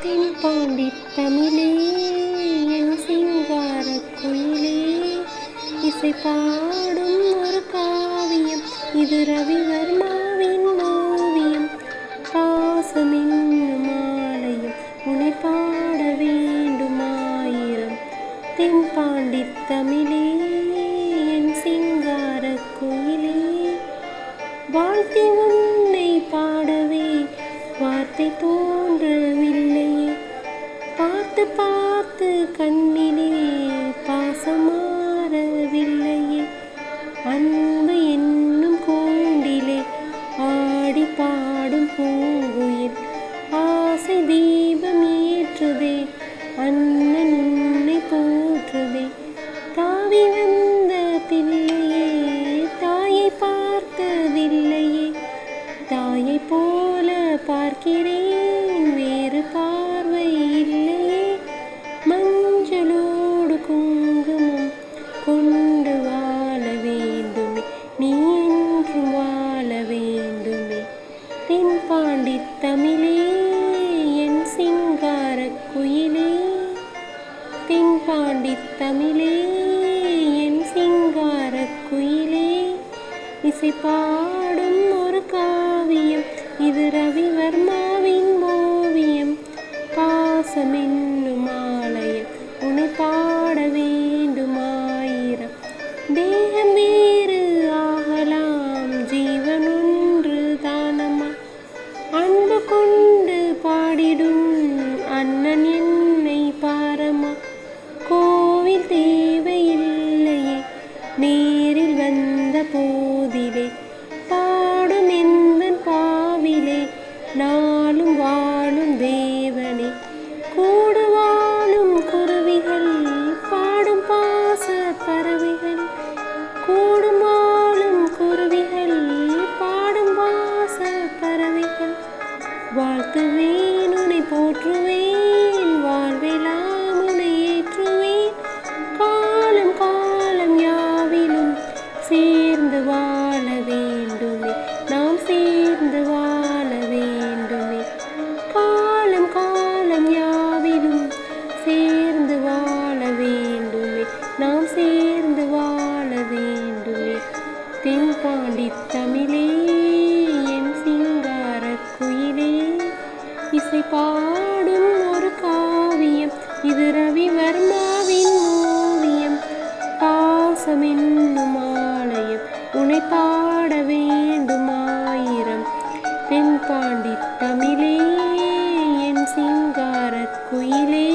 தென்பாண்டி தமிழே என் சிங்காரக் குயிலே, இசை பாடும் ஒரு காவியம் இது ரவிவர்மாவின் ஓவியம். பாசமென்னும் ஆலயம் உன்னை பாட வேண்டுமாயிரம். தென்பாண்டி தமிழே என் சிங்காரக் குயிலே, வாழ்த்தி உன்னை பாடவே வார்த்தை தோன்றவில்லையே. பார்த்து பார்த்து கண்ணிலே பாசம் மாறவில்லையே. அன்பு என்னும் கூண்டிலே ஆடி பாடும் பூங்குயில் ஆசை தீபம் ஏற்றுதே, அண்ணன் உன்னை போற்றுதே. தாவி வந்த பிள்ளையே தாயை பார்த்ததில்லையே. தாயை போல பார்க்கிறேன் வேறு பார்வை இல்லையே. மஞ்சளோடு குங்குமம் கொண்டு வாழ வேண்டுமே, நீ என்றும் வாழ வேண்டுமே. தென்பாண்டி தமிழே என் சிங்காரக் குயிலே, தென்பாண்டி தமிழே என் சிங்காரக் குயிலே, இசை பாடும் ஒரு காவியம் இது ரவிவர்மாவின் ஓவியம். பாசமென்னும் ஆலயம் உன்னை பாட வேண்டுமாயிரம். தேகம் வேறு ஆகலாம் ஜீவன் ஒன்று தானம்மா, அன்பு கொண்டு பாடிடும் அண்ணன் என்னை பாரம்மா. கோவில் தேவையில்லையே நேரில் வந்த போதிலே, பாடும் எந்தன் பாவிலே நாளும் வாழும் தேவனே. கூடு வாழும் குருவிகள் பாடும் பாச பறவைகள், கூடும் வாழும் குருவிகள் பாடும் பாச பறவைகள். வாழ்த்துவேன் உன்னை போற்றுவேன், வாழ்வெல்லாம் உன்னை ஏற்றுவேன். காலம் காலம் யாவிலும் சேர்ந்து வாழ வேண்டுமே, நாம் சேர்ந்து வாழ வேண்டுமே. காலம் காலம் யாவிலும் சேர்ந்து வாழ வேண்டுமே, நாம் சேர்ந்து வாழ வேண்டுமே. தென்பாண்டி தமிழே என் சிங்காரக் குயிலே, இசை பாடும் ஒரு காவியம் இது ரவிவர்மாவின் ஓவியம். பாசமென்னும் ஆலயம் உன்னை பாட வேண்டுமாயிரம். தென்பாண்டி தமிழே என் சிங்காரக் குயிலே.